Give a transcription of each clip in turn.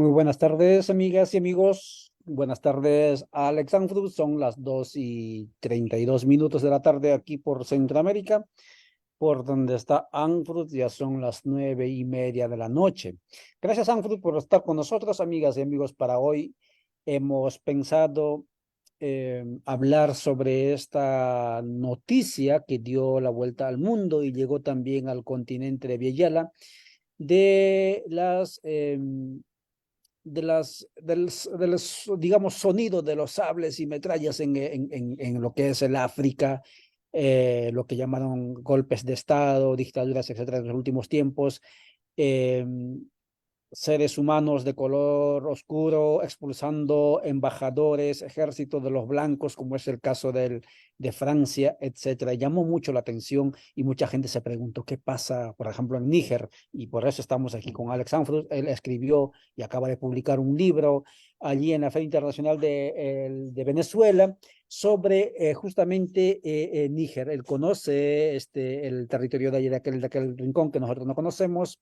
Muy buenas tardes, amigas y amigos. Buenas tardes, Alex Anfrud. Son las 2:32 de la tarde aquí por Centroamérica. Por donde está Anfrud ya son las 9:30 de la noche. Gracias, Anfrud, por estar con nosotros, amigas y amigos. Para hoy hemos pensado hablar sobre esta noticia que dio la vuelta al mundo y llegó también al continente de Vieyala de digamos, sonidos de los sables y metrallas en lo que es el África, lo que llamaron golpes de Estado, dictaduras, etcétera, en los últimos tiempos. eh, Seres humanos de color oscuro expulsando embajadores, ejército de los blancos, como es el caso de Francia, etcétera. Llamó mucho la atención y mucha gente se preguntó qué pasa, por ejemplo, en Níger, y por eso estamos aquí con Alex Anfrud. Él escribió y acaba de publicar un libro allí en la Feria Internacional de Venezuela sobre justamente Níger. Él conoce el territorio de allí, de aquel rincón que nosotros no conocemos,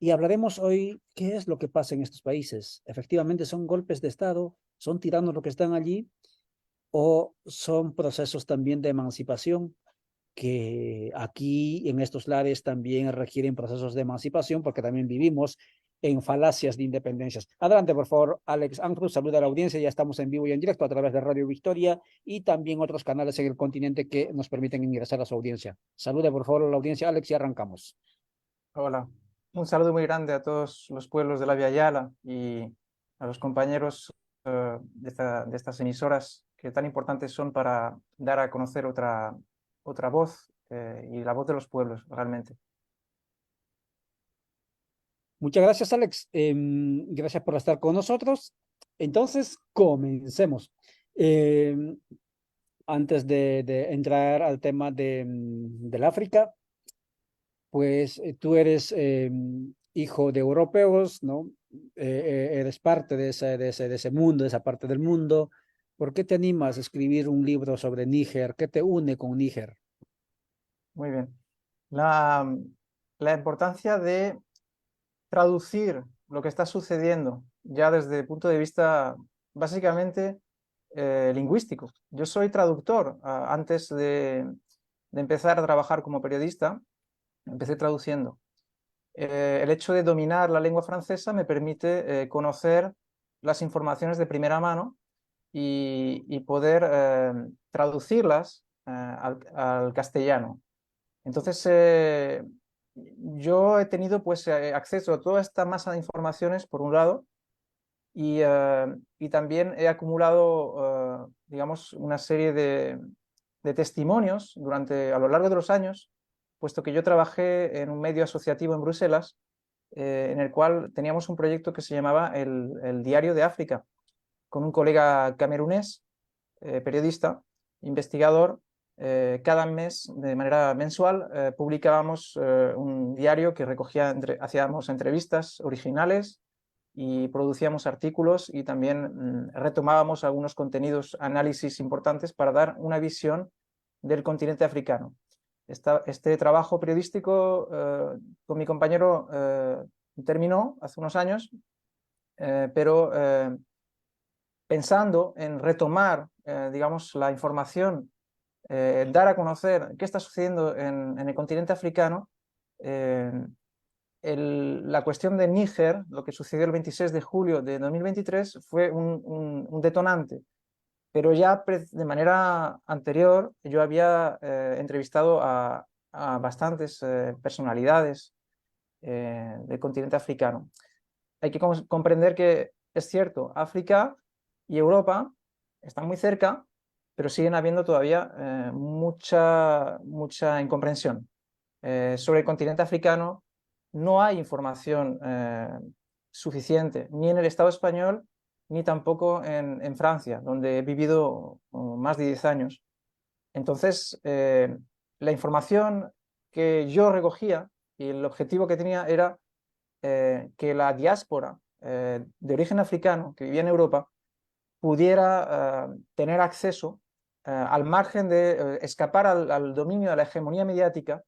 y hablaremos hoy qué es lo que pasa en estos países. Efectivamente, ¿son golpes de Estado? ¿Son tiranos los que están allí? ¿O son procesos también de emancipación que aquí en estos lares también requieren procesos de emancipación porque también vivimos en falacias de independencias? Adelante, por favor, Alex Anfrud, saluda a la audiencia. Ya estamos en vivo y en directo a través de Radio Victoria y también otros canales en el continente que nos permiten ingresar a su audiencia. Salude, por favor, a la audiencia, Alex, y arrancamos. Hola, un saludo muy grande a todos los pueblos de la Via Yala y a los compañeros de estas emisoras que tan importantes son para dar a conocer otra voz y la voz de los pueblos realmente. Muchas gracias, Alex. Gracias por estar con nosotros. Entonces, comencemos. Em, Antes de entrar al tema del África, pues tú eres hijo de europeos, ¿no? Eres parte de ese mundo, de esa parte del mundo. ¿Por qué te animas a escribir un libro sobre Níger? ¿Qué te une con Níger? Muy bien. La importancia de traducir lo que está sucediendo ya desde el punto de vista básicamente lingüístico. Yo soy traductor. Antes de empezar a trabajar como periodista, empecé traduciendo. El hecho de dominar la lengua francesa me permite conocer las informaciones de primera mano y poder traducirlas al castellano. Entonces, yo he tenido pues acceso a toda esta masa de informaciones, por un lado, y también he acumulado, digamos, una serie de testimonios a lo largo de los años, puesto que yo trabajé en un medio asociativo en Bruselas, en el cual teníamos un proyecto que se llamaba el Diario de África, con un colega camerunés, periodista, investigador. Cada mes, de manera mensual, publicábamos un diario que hacíamos entrevistas originales y producíamos artículos y también retomábamos algunos contenidos, análisis importantes para dar una visión del continente africano. Este trabajo periodístico con mi compañero terminó hace unos años, pero pensando en retomar, digamos, la información, dar a conocer qué está sucediendo en el continente africano, eh, la cuestión de Níger, lo que sucedió el 26 de julio de 2023, fue un detonante. Pero ya de manera anterior yo había entrevistado a bastantes personalidades del continente africano. Hay que comprender que es cierto, África y Europa están muy cerca, pero siguen habiendo todavía mucha incomprensión. Sobre el continente africano no hay información suficiente, ni en el Estado español, ni tampoco en Francia, donde he vivido más de 10 años. Entonces, la información que yo recogía y el objetivo que tenía era que la diáspora de origen africano que vivía en Europa pudiera tener acceso al margen de escapar al dominio de la hegemonía mediática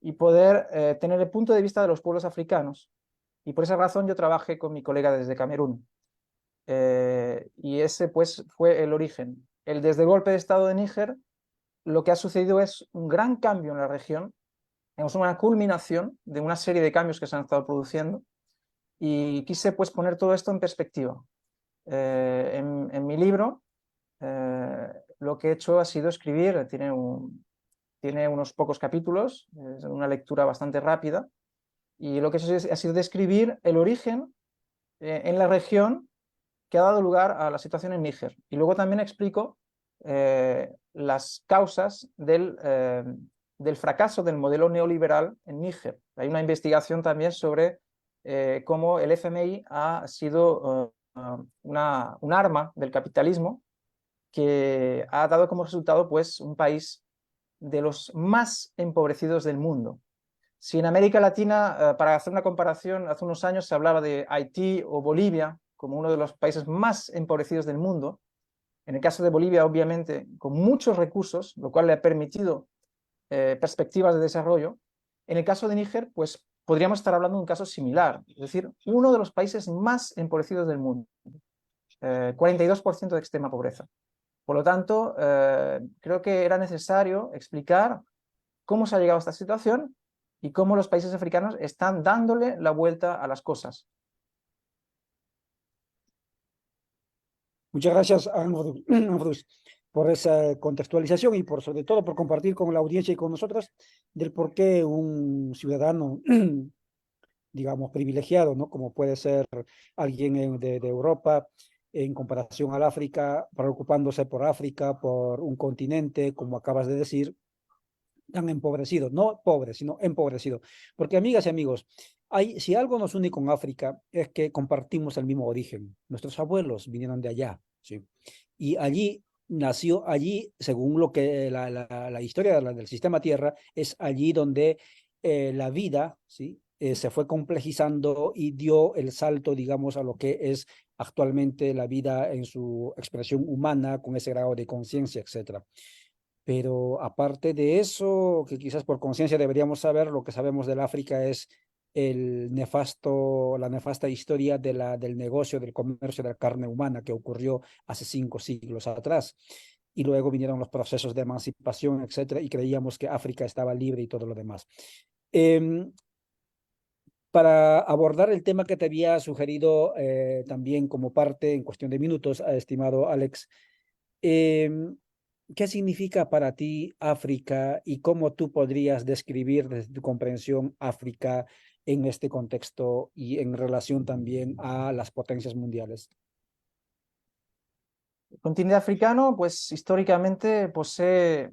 y poder tener el punto de vista de los pueblos africanos Y por esa razón yo trabajé con mi colega desde Camerún. Y ese pues fue el origen. Desde el golpe de Estado de Níger, lo que ha sucedido es un gran cambio en la región, es una culminación de una serie de cambios que se han estado produciendo, y quise pues poner todo esto en perspectiva. En mi libro lo que he hecho ha sido escribir, tiene unos pocos capítulos, es una lectura bastante rápida, y lo que he hecho ha sido describir el origen en la región que ha dado lugar a la situación en Níger. Y luego también explico las causas del fracaso del modelo neoliberal en Níger. Hay una investigación también sobre cómo el FMI ha sido un arma del capitalismo que ha dado como resultado pues, un país de los más empobrecidos del mundo. Si en América Latina, para hacer una comparación, hace unos años se hablaba de Haití o Bolivia como uno de los países más empobrecidos del mundo, en el caso de Bolivia, obviamente, con muchos recursos, lo cual le ha permitido perspectivas de desarrollo. En el caso de Níger, pues podríamos estar hablando de un caso similar, es decir, uno de los países más empobrecidos del mundo, 42% de extrema pobreza. Por lo tanto, creo que era necesario explicar cómo se ha llegado a esta situación y cómo los países africanos están dándole la vuelta a las cosas. Muchas gracias, Ambrus, por esa contextualización y por sobre todo por compartir con la audiencia y con nosotros del por qué un ciudadano, digamos, privilegiado, ¿no? Como puede ser alguien de Europa, en comparación al África, preocupándose por África, por un continente, como acabas de decir, tan empobrecido, no pobre, sino empobrecido. Porque, amigas y amigos, si algo nos une con África es que compartimos el mismo origen. Nuestros abuelos vinieron de allá, ¿sí? Y allí nació, allí, según lo que la historia del sistema Tierra, es allí donde la vida, ¿sí? Se fue complejizando y dio el salto, digamos, a lo que es actualmente la vida en su expresión humana, con ese grado de conciencia, etcétera. Pero aparte de eso, que quizás por conciencia deberíamos saber, lo que sabemos del África es la nefasta historia del negocio, del comercio de la carne humana que ocurrió hace 5 siglos atrás. Y luego vinieron los procesos de emancipación, etcétera, y creíamos que África estaba libre y todo lo demás. Para abordar el tema que te había sugerido también como parte, en cuestión de minutos, estimado Alex, ¿qué significa para ti África y cómo tú podrías describir desde tu comprensión África en este contexto y en relación también a las potencias mundiales? El continente africano, pues históricamente posee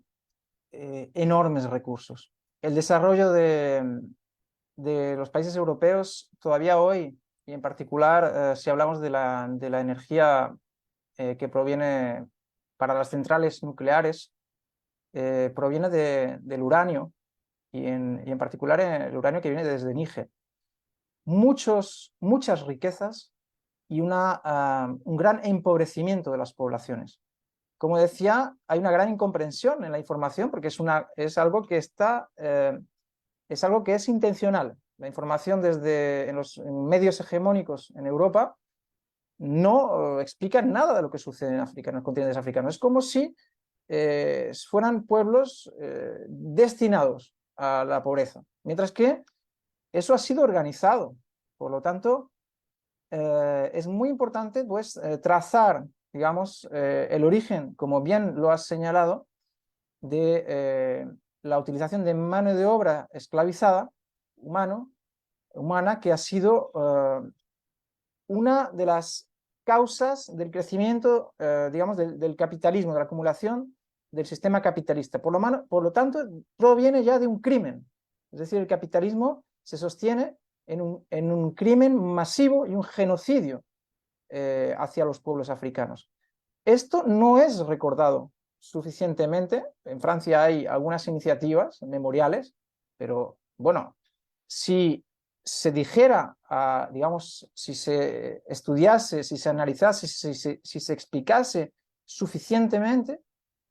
enormes recursos. El desarrollo de los países europeos todavía hoy, y en particular si hablamos de la energía que proviene para las centrales nucleares, proviene del uranio, y en particular el uranio que viene desde Níger. Muchas riquezas y un gran empobrecimiento de las poblaciones. Como decía, hay una gran incomprensión en la información porque es algo que es algo que es intencional. La información en los medios hegemónicos en Europa no explica nada de lo que sucede en África, en los continentes africanos. Es como si fueran pueblos destinados a la pobreza, mientras que eso ha sido organizado. Por lo tanto, es muy importante pues, trazar, digamos, el origen, como bien lo has señalado, de la utilización de mano de obra esclavizada, humana, que ha sido una de las causas del crecimiento, digamos, del capitalismo, de la acumulación del sistema capitalista. Por lo tanto, proviene ya de un crimen. Es decir, el capitalismo se sostiene en un crimen masivo y un genocidio hacia los pueblos africanos. Esto no es recordado suficientemente. En Francia hay algunas iniciativas memoriales, pero bueno, si se dijera, digamos, si se estudiase, si se analizase, si se explicase suficientemente,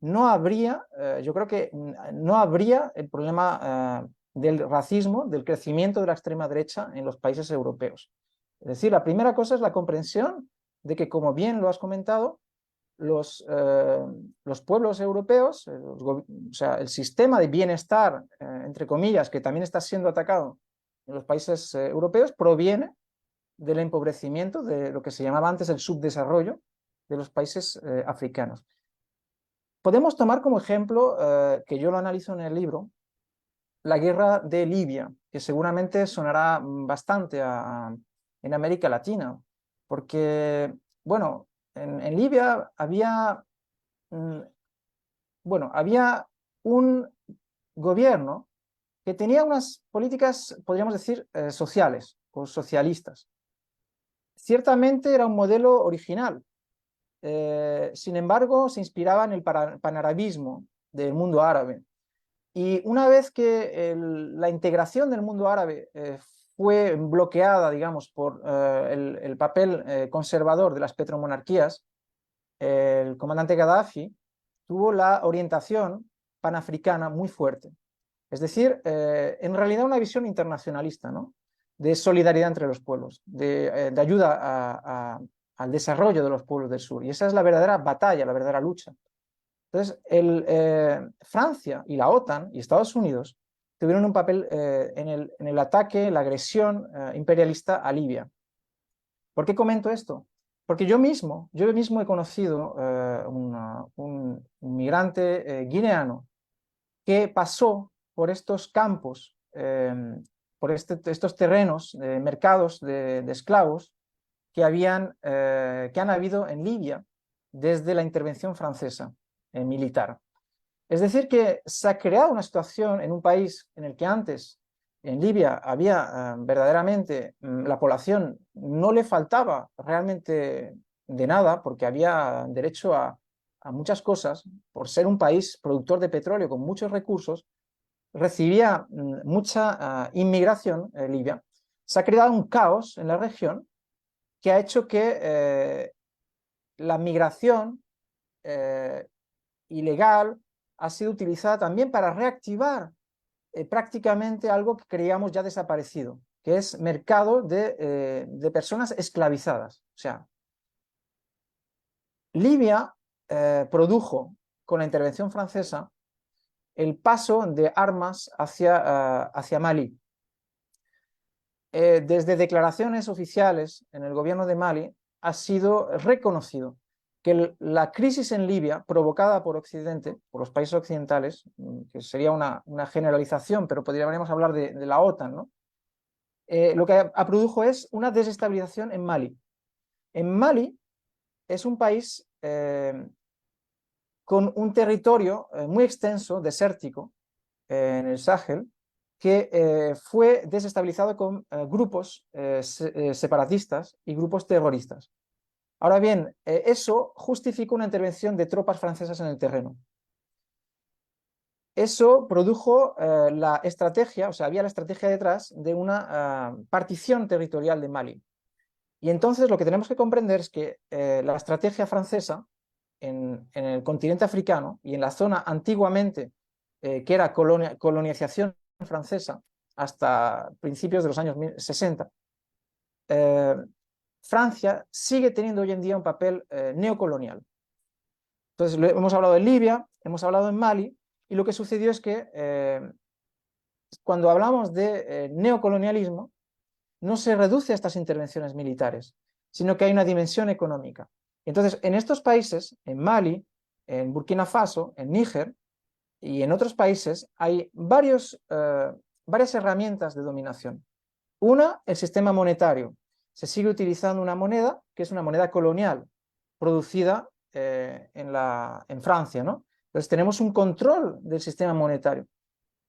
no habría, yo creo que no habría el problema del racismo, del crecimiento de la extrema derecha en los países europeos. Es decir, la primera cosa es la comprensión de que, como bien lo has comentado, los pueblos europeos, o sea, el sistema de bienestar, entre comillas, que también está siendo atacado en los países europeos, proviene del empobrecimiento, de lo que se llamaba antes el subdesarrollo de los países africanos. Podemos tomar como ejemplo, que yo lo analizo en el libro, la guerra de Libia, que seguramente sonará bastante en América Latina, porque, bueno, en Libia había, bueno, había un gobierno que tenía unas políticas, podríamos decir, sociales o socialistas. Ciertamente era un modelo original, sin embargo, se inspiraba en el panarabismo del mundo árabe. Y una vez que la integración del mundo árabe fue bloqueada, digamos, por el papel conservador de las petromonarquías, el comandante Gaddafi tuvo la orientación panafricana muy fuerte. Es decir, en realidad una visión internacionalista, ¿no? De solidaridad entre los pueblos, de ayuda al desarrollo de los pueblos del sur. Y esa es la verdadera batalla, la verdadera lucha. Entonces, Francia y la OTAN y Estados Unidos tuvieron un papel en el ataque, la agresión imperialista a Libia. ¿Por qué comento esto? Porque yo mismo he conocido un migrante guineano que pasó por estos campos, por estos terrenos, mercados de esclavos que han habido en Libia desde la intervención francesa militar. Es decir, que se ha creado una situación en un país en el que antes, en Libia, había verdaderamente, la población no le faltaba realmente de nada, porque había derecho a muchas cosas, por ser un país productor de petróleo con muchos recursos, recibía mucha inmigración en Libia. Se ha creado un caos en la región que ha hecho que la migración ilegal ha sido utilizada también para reactivar prácticamente algo que creíamos ya desaparecido, que es mercado de personas esclavizadas. O sea, Libia produjo con la intervención francesa el paso de armas hacia Mali. Desde declaraciones oficiales en el gobierno de Mali ha sido reconocido que la crisis en Libia, provocada por Occidente, por los países occidentales, que sería una generalización, pero podríamos hablar de la OTAN, ¿no? Lo que produjo es una desestabilización en Mali. En Mali es un país con un territorio muy extenso, desértico, en el Sahel, que fue desestabilizado con grupos separatistas y grupos terroristas. Ahora bien, eso justificó una intervención de tropas francesas en el terreno. Eso produjo la estrategia, o sea, había la estrategia detrás de una partición territorial de Mali. Y entonces lo que tenemos que comprender es que la estrategia francesa en el continente africano y en la zona antiguamente que era colonización francesa hasta principios de los años 60, Francia sigue teniendo hoy en día un papel neocolonial. Entonces, hemos hablado de Libia, hemos hablado en Mali, y lo que sucedió es que cuando hablamos de neocolonialismo, no se reduce a estas intervenciones militares, sino que hay una dimensión económica. Entonces, en estos países, en Mali, en Burkina Faso, en Níger y en otros países, hay varias herramientas de dominación. Una, el sistema monetario. Se sigue utilizando una moneda que es una moneda colonial, producida en Francia, ¿no? Entonces tenemos un control del sistema monetario.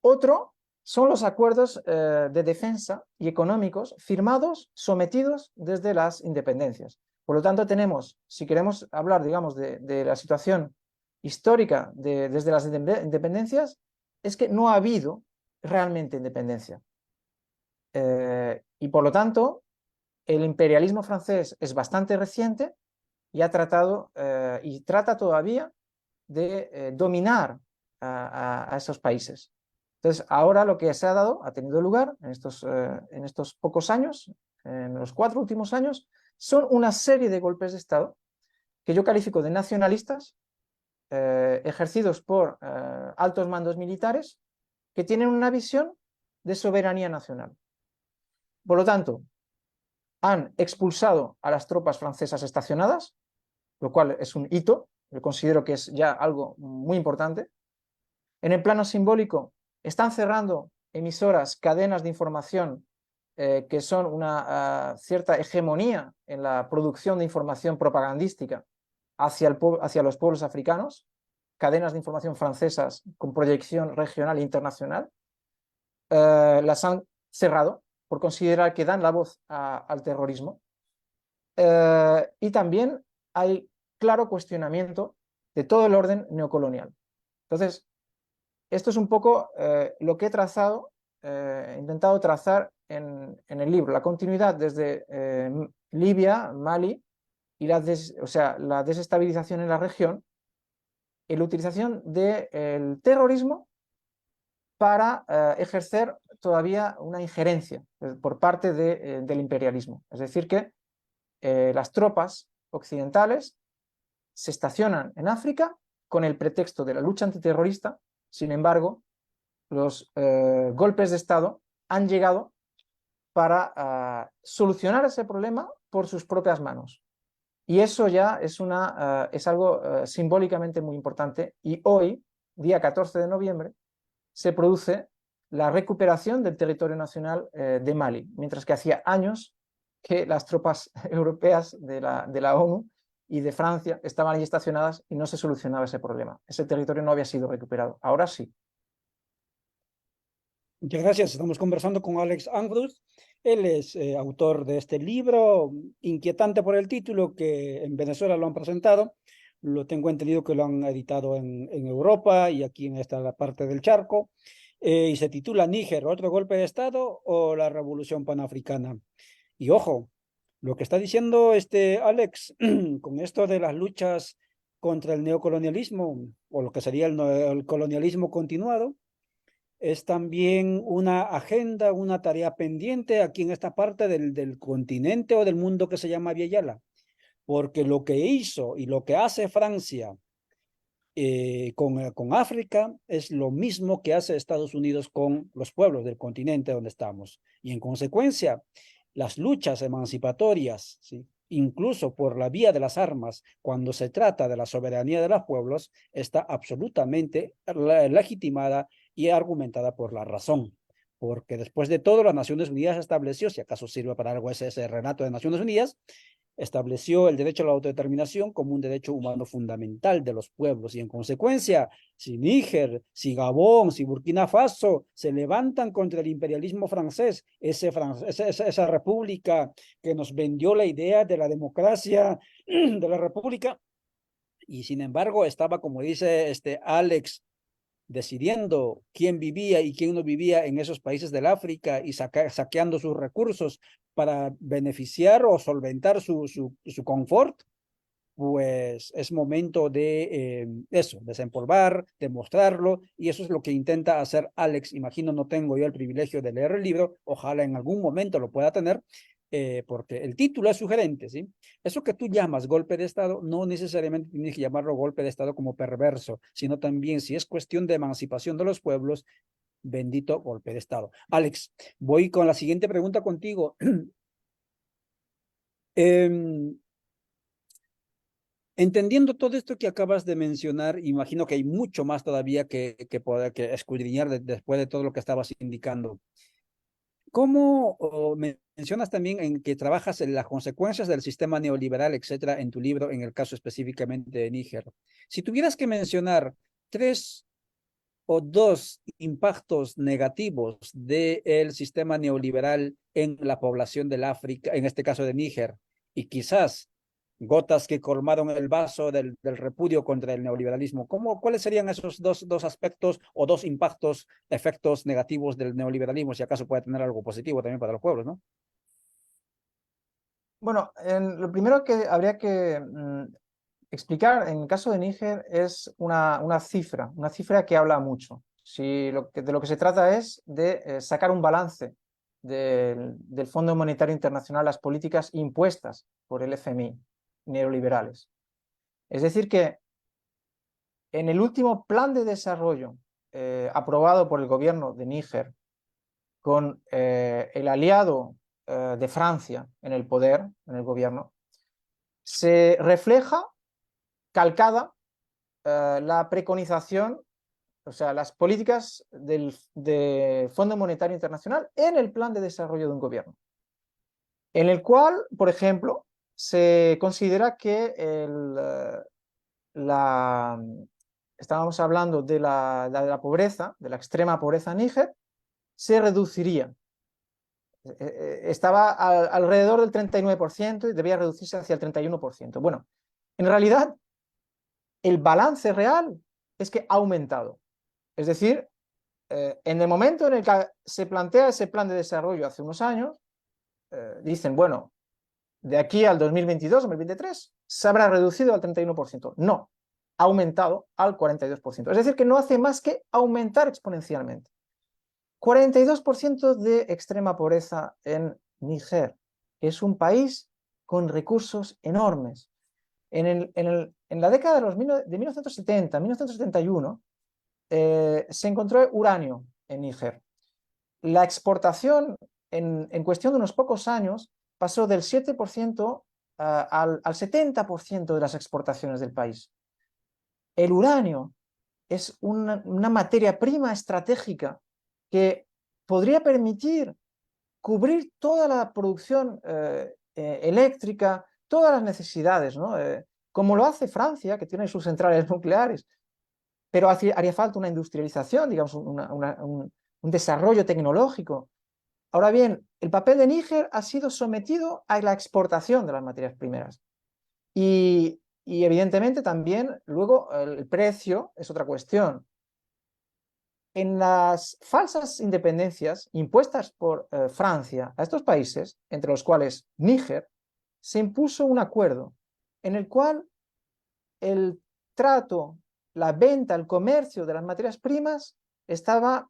Otro son los acuerdos de defensa y económicos firmados, sometidos desde las independencias. Por lo tanto, tenemos, si queremos hablar, digamos, de la situación histórica desde las independencias, es que no ha habido realmente independencia. Y por lo tanto, el imperialismo francés es bastante reciente y ha tratado y trata todavía de dominar a esos países. Entonces, ahora lo que se ha dado, ha tenido lugar en estos pocos años, en los 4 últimos años, son una serie de golpes de Estado que yo califico de nacionalistas, ejercidos por altos mandos militares que tienen una visión de soberanía nacional. Por lo tanto, han expulsado a las tropas francesas estacionadas, lo cual es un hito, yo considero que es ya algo muy importante. En el plano simbólico, están cerrando emisoras, cadenas de información que son una cierta hegemonía en la producción de información propagandística hacia los pueblos africanos, cadenas de información francesas con proyección regional e internacional, las han cerrado por considerar que dan la voz al terrorismo. Y también hay claro cuestionamiento de todo el orden neocolonial. Entonces, esto es un poco lo que he trazado, he intentado trazar en el libro, la continuidad desde Libia, Mali, y la desestabilización en la región, y la utilización del terrorismo para ejercer todavía una injerencia por parte del imperialismo. Es decir, que las tropas occidentales se estacionan en África con el pretexto de la lucha antiterrorista. Sin embargo, los golpes de Estado han llegado para solucionar ese problema por sus propias manos. Y eso ya es algo simbólicamente muy importante. Y hoy, día 14 de noviembre, se produce la recuperación del territorio nacional de Mali, mientras que hacía años que las tropas europeas de la ONU y de Francia estaban allí estacionadas y no se solucionaba ese problema. Ese territorio no había sido recuperado. Ahora sí. Muchas gracias. Estamos conversando con Alex Andrews. Él es autor de este libro, inquietante por el título, que en Venezuela lo han presentado. Lo tengo entendido que lo han editado en Europa y aquí en esta parte del charco. Y se titula Níger, otro golpe de Estado o la revolución panafricana. Y ojo, lo que está diciendo este Alex con esto de las luchas contra el neocolonialismo o lo que sería el colonialismo continuado, es también una agenda, una tarea pendiente aquí en esta parte del continente o del mundo que se llama Vieyala, porque lo que hizo y lo que hace Francia con África es lo mismo que hace Estados Unidos con los pueblos del continente donde estamos. Y en consecuencia, las luchas emancipatorias, ¿sí?, incluso por la vía de las armas, cuando se trata de la soberanía de los pueblos, está absolutamente legitimada y argumentada por la razón. Porque después de todo, las Naciones Unidas estableció, si acaso sirve para algo ese relato de Naciones Unidas, estableció el derecho a la autodeterminación como un derecho humano fundamental de los pueblos y en consecuencia, si Níger, si Gabón, si Burkina Faso se levantan contra el imperialismo francés, esa república que nos vendió la idea de la democracia de la república, y sin embargo estaba, como dice Alex, decidiendo quién vivía y quién no vivía en esos países del África y saqueando sus recursos para beneficiar o solventar su confort, pues es momento de eso, desempolvar, demostrarlo, y eso es lo que intenta hacer Alex. Imagino, no tengo yo el privilegio de leer el libro, ojalá en algún momento lo pueda tener, porque el título es sugerente, ¿sí? Eso que tú llamas golpe de Estado, no necesariamente tienes que llamarlo golpe de Estado como perverso, sino también si es cuestión de emancipación de los pueblos, bendito golpe de Estado. Alex, voy con la siguiente pregunta contigo. Entendiendo todo esto que acabas de mencionar, imagino que hay mucho más todavía que poder que escudriñar después de todo lo que estabas indicando. ¿Cómo mencionas también en que trabajas en las consecuencias del sistema neoliberal, etcétera, en tu libro, en el caso específicamente de Níger? Si tuvieras que mencionar 3 o 2 impactos negativos del sistema neoliberal en la población del África, en este caso de Níger, y quizás gotas que colmaron el vaso del repudio contra el neoliberalismo, ¿cuáles serían esos dos aspectos o 2 impactos, efectos negativos del neoliberalismo, si acaso puede tener algo positivo también para los pueblos, ¿no? Bueno, lo primero que habría que explicar en el caso de Níger es una cifra que habla mucho. Si de lo que se trata es de sacar un balance del Fondo Monetario Internacional, las políticas impuestas por el FMI, neoliberales. Es decir que en el último plan de desarrollo aprobado por el gobierno de Níger, con el aliado de Francia en el poder, en el gobierno, se refleja calcada la preconización, o sea, las políticas del Fondo Monetario Internacional en el plan de desarrollo de un gobierno, en el cual, por ejemplo, se considera que estábamos hablando de la pobreza, de la extrema pobreza en Níger, se reduciría. Estaba alrededor del 39% y debía reducirse hacia el 31%. Bueno, en realidad, el balance real es que ha aumentado. Es decir, en el momento en el que se plantea ese plan de desarrollo hace unos años, dicen, bueno, de aquí al 2022, 2023, se habrá reducido al 31%. No, ha aumentado al 42%. Es decir, que no hace más que aumentar exponencialmente. 42% de extrema pobreza en Níger, que es un país con recursos enormes. En la década de 1970, 1971, se encontró uranio en Níger. La exportación en cuestión de unos pocos años pasó del 7% al 70% de las exportaciones del país. El uranio es una materia prima estratégica que podría permitir cubrir toda la producción eléctrica, todas las necesidades, ¿no? Como lo hace Francia, que tiene sus centrales nucleares, pero haría falta una industrialización, digamos, un desarrollo tecnológico. Ahora bien, el papel de Níger ha sido sometido a la exportación de las materias primeras. Y evidentemente también luego el precio es otra cuestión. En las falsas independencias impuestas por Francia a estos países, entre los cuales Níger, se impuso un acuerdo en el cual el trato, la venta, el comercio de las materias primas estaba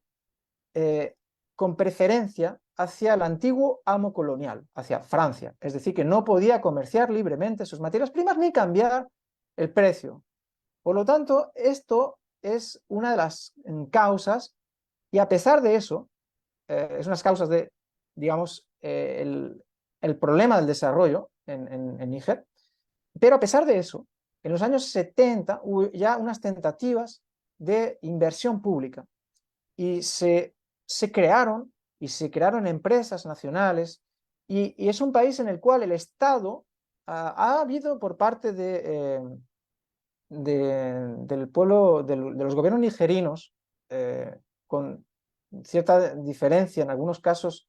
con preferencia hacia el antiguo amo colonial, hacia Francia. Es decir, que no podía comerciar libremente sus materias primas ni cambiar el precio. Por lo tanto, esto es una de las causas, y a pesar de eso, es unas causas de, digamos, el problema del desarrollo en Níger, pero a pesar de eso, en los años 70 hubo ya unas tentativas de inversión pública y se crearon empresas nacionales y es un país en el cual el Estado ha habido por parte del pueblo, de los gobiernos nigerinos, con cierta diferencia en algunos casos,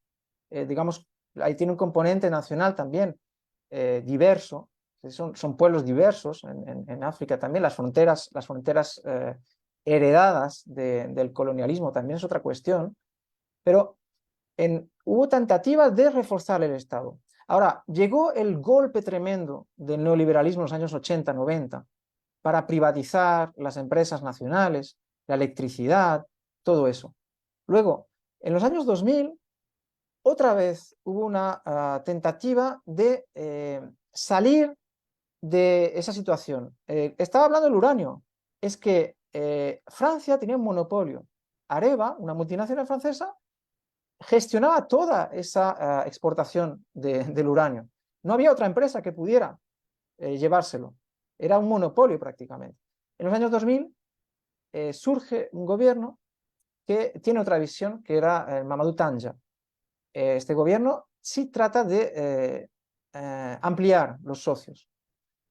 digamos, ahí tiene un componente nacional también diverso, son pueblos diversos en África también, las fronteras heredadas del colonialismo también es otra cuestión, pero hubo tentativas de reforzar el Estado. Ahora, llegó el golpe tremendo del neoliberalismo en los años 80, 90, para privatizar las empresas nacionales, la electricidad, todo eso. Luego, en los años 2000, otra vez hubo una tentativa de salir de esa situación. Estaba hablando del uranio. Es que Francia tenía un monopolio. Areva, una multinacional francesa, gestionaba toda esa exportación del uranio. No había otra empresa que pudiera llevárselo. Era un monopolio prácticamente. En los años 2000 surge un gobierno que tiene otra visión, que era Mamadou Tanja. Este gobierno sí trata de ampliar los socios.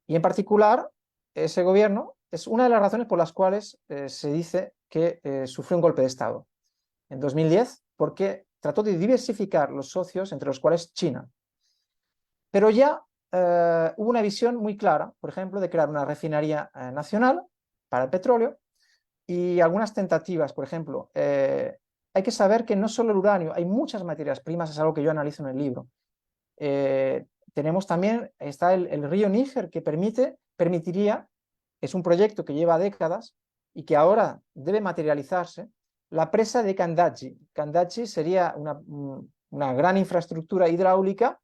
Y en particular, ese gobierno es una de las razones por las cuales se dice que sufrió un golpe de Estado en 2010, porque trató de diversificar los socios, entre los cuales China. Pero ya hubo una visión muy clara, por ejemplo, de crear una refinería nacional para el petróleo y algunas tentativas, por ejemplo, hay que saber que no solo el uranio, hay muchas materias primas, es algo que yo analizo en el libro. Tenemos también, está el río Níger que permitiría, es un proyecto que lleva décadas y que ahora debe materializarse, la presa de Candachi. Candachi sería una gran infraestructura hidráulica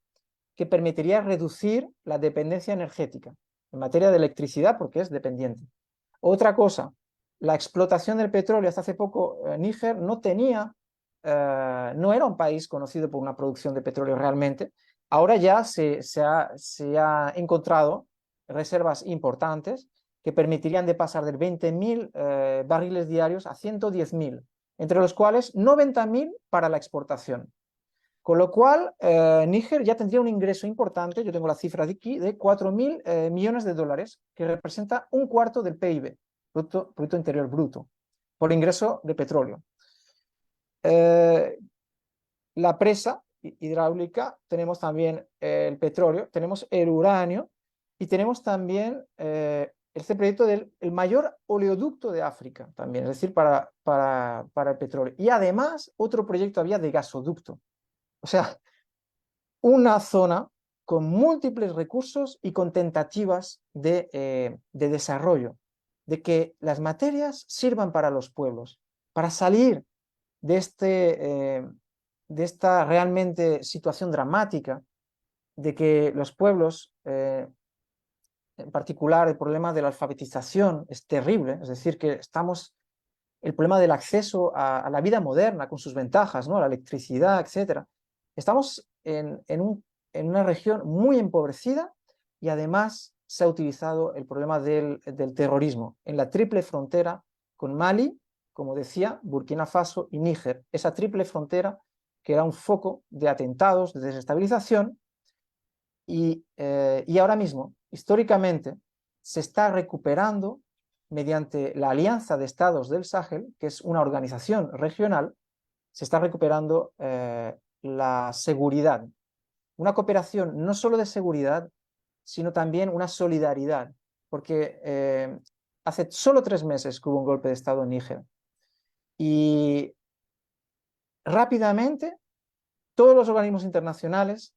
que permitiría reducir la dependencia energética en materia de electricidad, porque es dependiente. Otra cosa, la explotación del petróleo. Hasta hace poco Níger no era un país conocido por una producción de petróleo realmente. Ahora ya se ha encontrado reservas importantes que permitirían de pasar de 20.000 barriles diarios a 110.000, entre los cuales 90.000 para la exportación. Con lo cual, Níger ya tendría un ingreso importante, yo tengo la cifra de aquí, de 4.000 millones de dólares, que representa un cuarto del PIB, Producto Interior Bruto, por ingreso de petróleo. La presa hidráulica, tenemos también el petróleo, tenemos el uranio y tenemos también este proyecto del mayor oleoducto de África también, es decir, para el petróleo. Y además, otro proyecto había de gasoducto. O sea, una zona con múltiples recursos y con tentativas de desarrollo, de que las materias sirvan para los pueblos, para salir de esta realmente situación dramática de que los pueblos, en particular el problema de la alfabetización es terrible, es decir, que el problema del acceso a la vida moderna con sus ventajas, ¿no? La electricidad, etcétera. Estamos en una región muy empobrecida y además se ha utilizado el problema del terrorismo en la triple frontera con Mali, como decía, Burkina Faso y Níger. Esa triple frontera que era un foco de atentados, de desestabilización, y ahora mismo, históricamente, se está recuperando mediante la Alianza de Estados del Sahel, que es una organización regional, se está recuperando la seguridad. Una cooperación no solo de seguridad, sino también una solidaridad, porque hace solo 3 meses que hubo un golpe de Estado en Níger y rápidamente todos los organismos internacionales,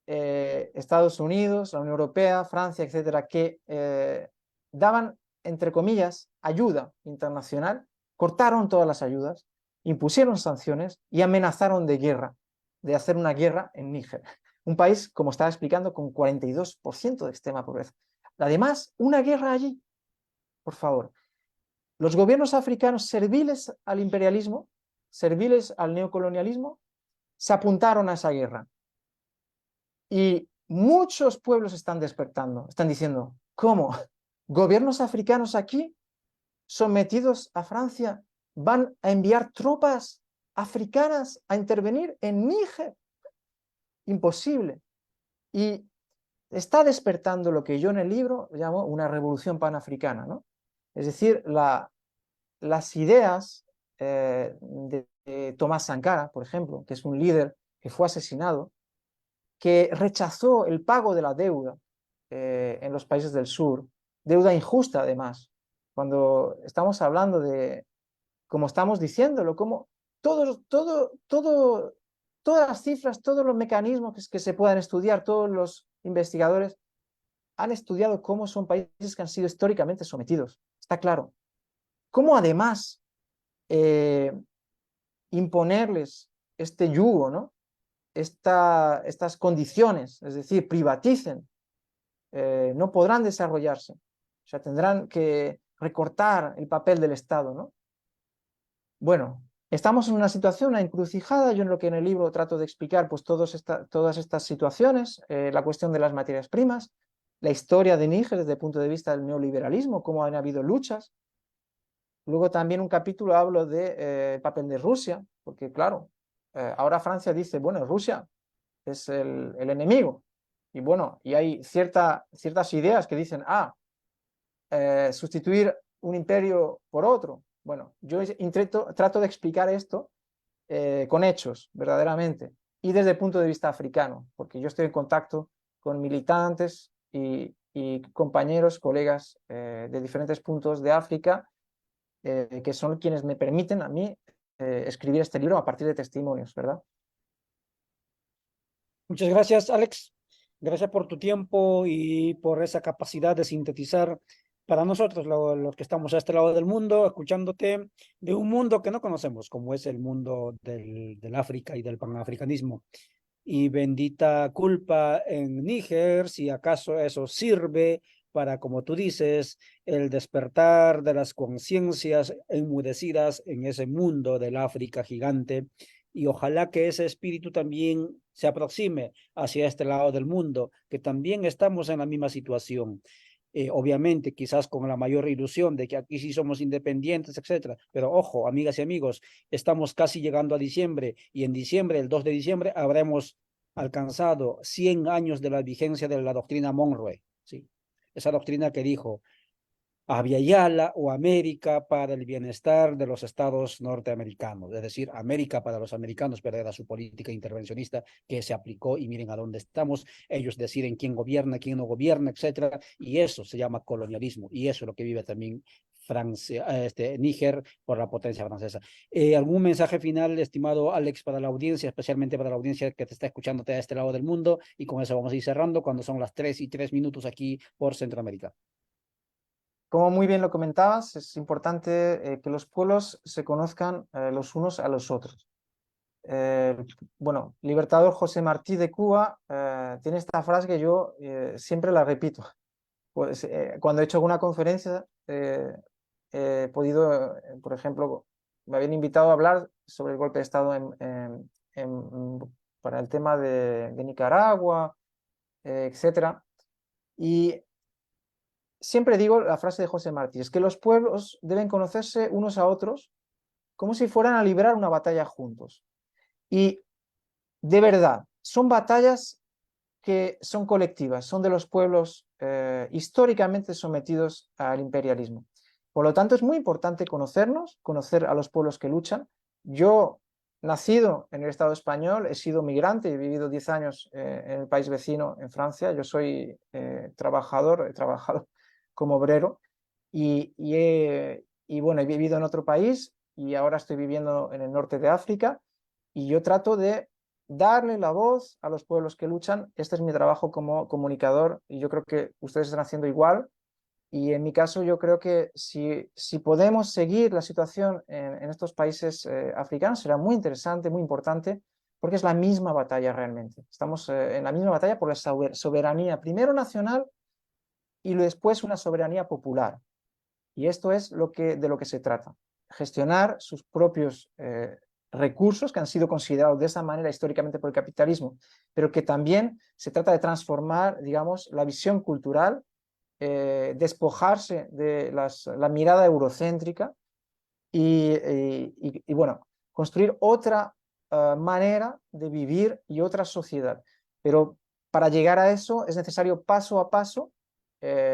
Estados Unidos, la Unión Europea, Francia, etcétera, que daban, entre comillas, ayuda internacional, cortaron todas las ayudas, impusieron sanciones y amenazaron de guerra, de hacer una guerra en Níger, un país, como estaba explicando, con 42% de extrema pobreza. Además, una guerra allí, por favor. Los gobiernos africanos serviles al imperialismo, serviles al neocolonialismo, se apuntaron a esa guerra. Y muchos pueblos están despertando, están diciendo, ¿cómo? ¿Gobiernos africanos aquí, sometidos a Francia, van a enviar tropas africanas a intervenir en Níger? Imposible. Y está despertando lo que yo en el libro llamo una revolución panafricana, ¿no? Es decir, las ideas de Tomás Sankara, por ejemplo, que es un líder que fue asesinado, que rechazó el pago de la deuda en los países del sur, deuda injusta además, cuando estamos hablando de, como estamos diciéndolo, como todas las cifras, todos los mecanismos que se puedan estudiar, todos los investigadores han estudiado cómo son países que han sido históricamente sometidos, está claro. Cómo además imponerles este yugo, ¿no? Estas condiciones, es decir, privaticen, no podrán desarrollarse. O sea, tendrán que recortar el papel del Estado, ¿no? Bueno, estamos en una situación, una encrucijada. Yo en lo que en el libro trato de explicar, pues todas estas situaciones, la cuestión de las materias primas, la historia de Níger desde el punto de vista del neoliberalismo, cómo han habido luchas. Luego también un capítulo hablo del papel de Rusia, porque claro, ahora Francia dice, bueno, Rusia es el enemigo. Y bueno, y hay ciertas ideas que dicen, sustituir un imperio por otro. Bueno, yo trato de explicar esto con hechos, verdaderamente, y desde el punto de vista africano, porque yo estoy en contacto con militantes y compañeros, colegas de diferentes puntos de África, que son quienes me permiten a mí escribir este libro a partir de testimonios, ¿verdad? Muchas gracias, Alex. Gracias por tu tiempo y por esa capacidad de sintetizar para nosotros, los que estamos a este lado del mundo, escuchándote de un mundo que no conocemos, como es el mundo del África y del panafricanismo. Y bendita culpa en Níger, si acaso eso sirve para, como tú dices, el despertar de las conciencias enmudecidas en ese mundo del África gigante. Y ojalá que ese espíritu también se aproxime hacia este lado del mundo, que también estamos en la misma situación. Obviamente, quizás con la mayor ilusión de que aquí sí somos independientes, etcétera. Pero ojo, amigas y amigos, estamos casi llegando a diciembre y en diciembre, el 2 de diciembre, habremos alcanzado 100 años de la vigencia de la doctrina Monroe. ¿Sí? Esa doctrina que dijo, Aviala o América para el bienestar de los estados norteamericanos, es decir, América para los americanos, pero era su política intervencionista que se aplicó y miren a dónde estamos, ellos deciden quién gobierna, quién no gobierna, etcétera, y eso se llama colonialismo, y eso es lo que vive también Francia, Níger por la potencia francesa. ¿Algún mensaje final, estimado Alex, para la audiencia, especialmente para la audiencia que te está escuchándote a este lado del mundo? Y con eso vamos a ir cerrando cuando son las 3:03 aquí por Centroamérica. Como muy bien lo comentabas, es importante que los pueblos se conozcan los unos a los otros. Bueno, libertador José Martí de Cuba tiene esta frase que yo siempre la repito. Pues, cuando he hecho alguna conferencia, he podido, por ejemplo, me habían invitado a hablar sobre el golpe de Estado para el tema de Nicaragua, etcétera. Y siempre digo la frase de José Martí, es que los pueblos deben conocerse unos a otros como si fueran a librar una batalla juntos. Y de verdad, son batallas que son colectivas, son de los pueblos históricamente sometidos al imperialismo. Por lo tanto, es muy importante conocernos, conocer a los pueblos que luchan. Yo, nacido en el Estado español, he sido migrante, he vivido 10 años en el país vecino, en Francia. Yo soy trabajador, he trabajado como obrero y bueno, he vivido en otro país y ahora estoy viviendo en el norte de África y yo trato de darle la voz a los pueblos que luchan. Este es mi trabajo como comunicador y yo creo que ustedes están haciendo igual. Y en mi caso yo creo que si podemos seguir la situación en estos países africanos será muy interesante, muy importante, porque es la misma batalla realmente. Estamos en la misma batalla por la soberanía, primero nacional y después una soberanía popular. Y esto es de lo que se trata, gestionar sus propios recursos que han sido considerados de esa manera históricamente por el capitalismo, pero que también se trata de transformar, digamos, la visión cultural, despojarse de la mirada eurocéntrica y bueno, construir otra manera de vivir y otra sociedad. Pero para llegar a eso es necesario paso a paso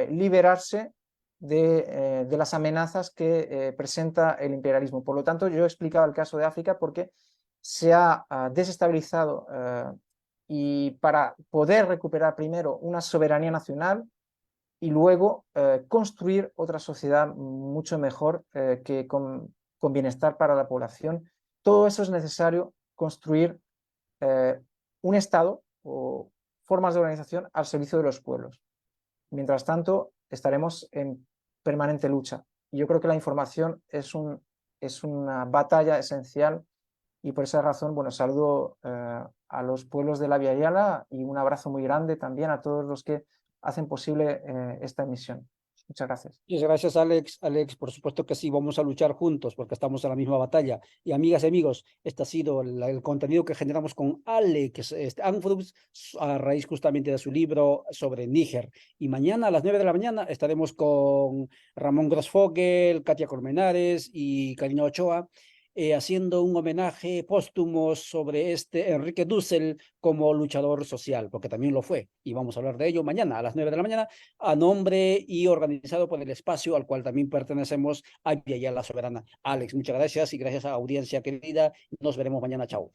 liberarse de las amenazas que presenta el imperialismo. Por lo tanto, yo he explicado el caso de África porque se ha desestabilizado y para poder recuperar primero una soberanía nacional y luego construir otra sociedad mucho mejor con bienestar para la población. Todo eso es necesario construir un Estado o formas de organización al servicio de los pueblos. Mientras tanto, estaremos en permanente lucha. Y yo creo que la información es una batalla esencial y por esa razón, bueno, saludo a los pueblos de la Via Yala y un abrazo muy grande también a todos los que hacen posible esta emisión. Muchas gracias. Muchas gracias, Alex. Alex, por supuesto que sí, vamos a luchar juntos porque estamos en la misma batalla. Y amigas y amigos, este ha sido el contenido que generamos con Alex Anfrus a raíz justamente de su libro sobre Níger. Y mañana a las 9 de la mañana estaremos con Ramón Grosfogel, Katia Colmenares y Karina Ochoa. Haciendo un homenaje póstumo sobre este Enrique Dussel como luchador social, porque también lo fue. Y vamos a hablar de ello mañana a las 9 de la mañana a nombre y organizado por el espacio al cual también pertenecemos, a Via La Soberana. Alex, muchas gracias y gracias a la audiencia querida. Nos veremos mañana. Chao.